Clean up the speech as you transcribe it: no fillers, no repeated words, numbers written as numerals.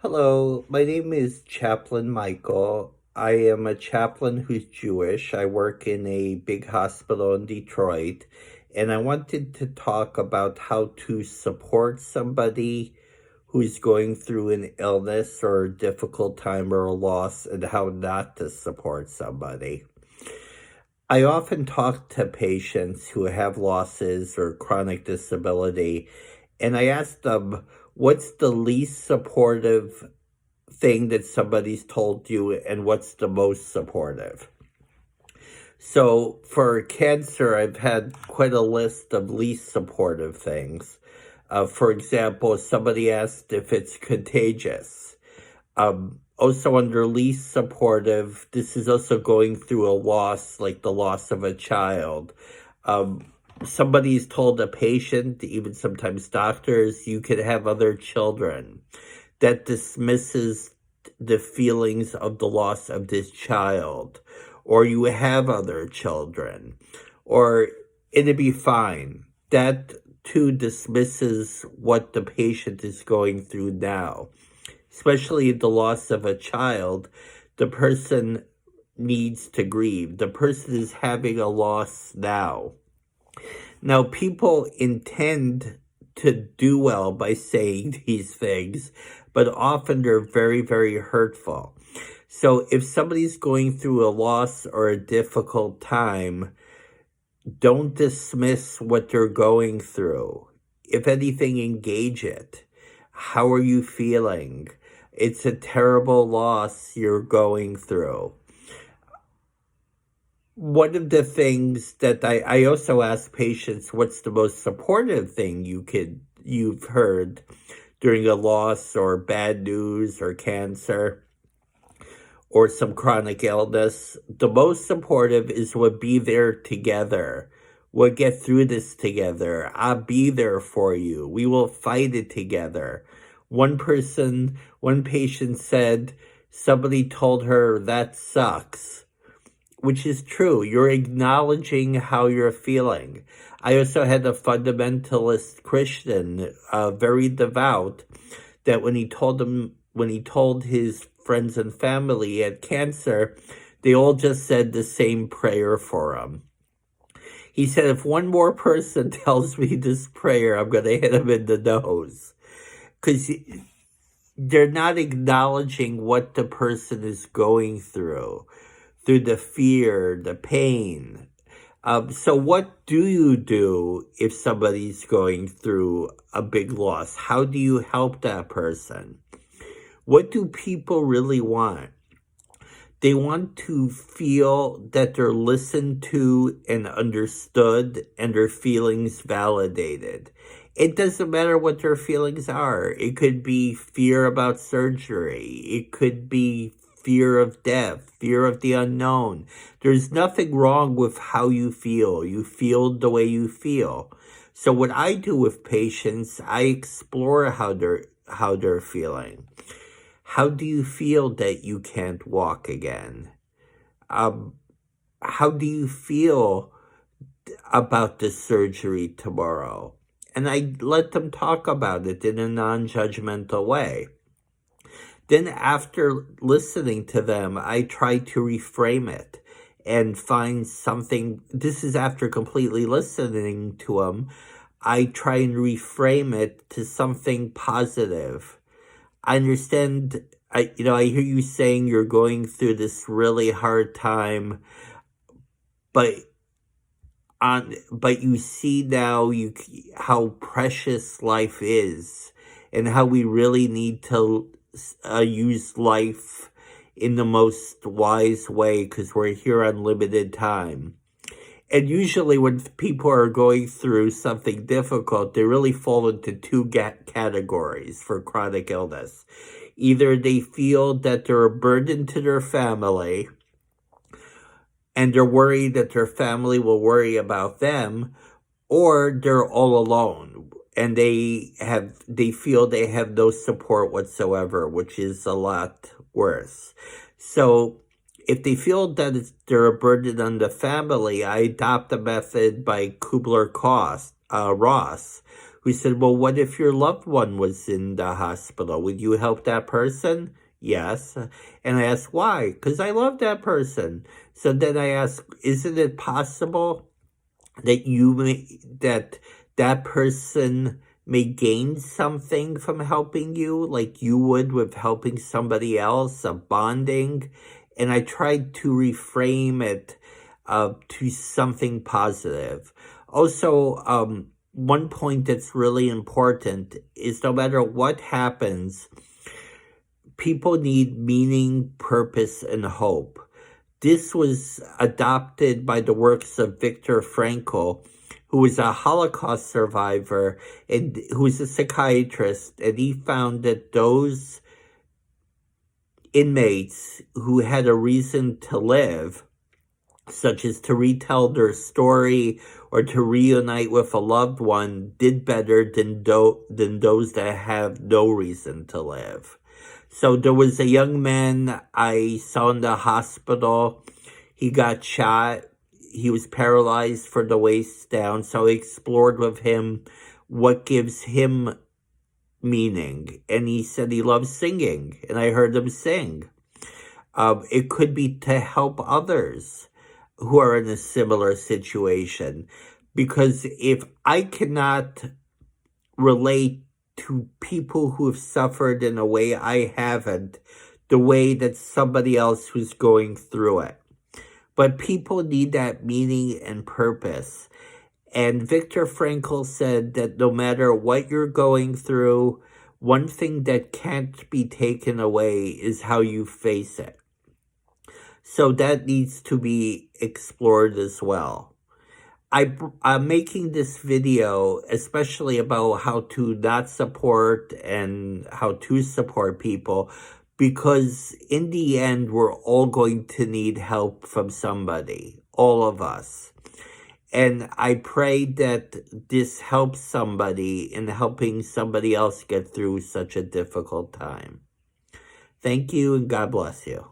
Hello, my name is Chaplain Michael. I am a chaplain who's Jewish. I work in a big hospital in Detroit, and I wanted to talk about how to support somebody who's going through an illness or a difficult time or a loss, and how not to support somebody. I often talk to patients who have losses or chronic disability, and I ask them, what's the least supportive thing that somebody's told you and what's the most supportive? So for cancer, I've had quite a list of least supportive things. For example, somebody asked if it's contagious. Also under least supportive, this is also going through a loss, like the loss of a child. Somebody's told a patient, even sometimes doctors, you could have other children. That dismisses the feelings of the loss of this child, or you have other children, or it'd be fine. That too dismisses what the patient is going through now, especially the loss of a child. The person needs to grieve. The person is having a loss now. Now, people intend to do well by saying these things, but often they're very, very hurtful. So if somebody's going through a loss or a difficult time, don't dismiss what they're going through. If anything, engage it. How are you feeling? It's a terrible loss you're going through. One of the things that I also ask patients, what's the most supportive thing you've heard during a loss or bad news or cancer or some chronic illness? The most supportive is we'll be there together. We'll get through this together. I'll be there for you. We will fight it together. One patient said somebody told her that sucks, which is true. You're acknowledging how you're feeling. I also had a fundamentalist Christian, very devout, that when he told his friends and family he had cancer, they all just said the same prayer for him. He said, if one more person tells me this prayer, I'm going to hit him in the nose. Because they're not acknowledging what the person is going through the fear, the pain. So what do you do if somebody's going through a big loss? How do you help that person? What do people really want? They want to feel that they're listened to and understood and their feelings validated. It doesn't matter what their feelings are. It could be fear about surgery. It could be fear of death, fear of the unknown. There's nothing wrong with how you feel. You feel the way you feel. So what I do with patients, I explore how they're feeling. How do you feel that you can't walk again? How do you feel about the surgery tomorrow? And I let them talk about it in a non-judgmental way. Then after listening to them, I try to reframe it and find something. This is after completely listening to them. I try and reframe it to something positive. I understand, I hear you saying you're going through this really hard time, but you see now how precious life is and how we really need to use life in the most wise way because we're here on limited time. And usually when people are going through something difficult, they really fall into two categories for chronic illness. Either they feel that they're a burden to their family and they're worried that their family will worry about them, or they're all alone and they feel they have no support whatsoever, which is a lot worse. So if they feel that they're a burden on the family, I adopt a method by Kubler-Ross, who said, well, what if your loved one was in the hospital? Would you help that person? Yes. And I asked, why? Because I love that person. So then I asked, isn't it possible that that person may gain something from helping you, like you would with helping somebody else, a bonding? And I tried to reframe it to something positive. Also, one point that's really important is no matter what happens, people need meaning, purpose, and hope. This was adopted by the works of Viktor Frankl, who was a Holocaust survivor and who was a psychiatrist, and he found that those inmates who had a reason to live, such as to retell their story or to reunite with a loved one, did better than those that have no reason to live. So there was a young man I saw in the hospital. He got shot. He was paralyzed from the waist down. So I explored with him what gives him meaning. And he said he loves singing. And I heard him sing. It could be to help others who are in a similar situation. Because if I cannot relate to people who have suffered in a way I haven't, the way that somebody else who's going through it. But people need that meaning and purpose. And Viktor Frankl said that no matter what you're going through, one thing that can't be taken away is how you face it. So that needs to be explored as well. I'm making this video especially about how to not support and how to support people, because in the end, we're all going to need help from somebody, all of us. And I pray that this helps somebody in helping somebody else get through such a difficult time. Thank you, and God bless you.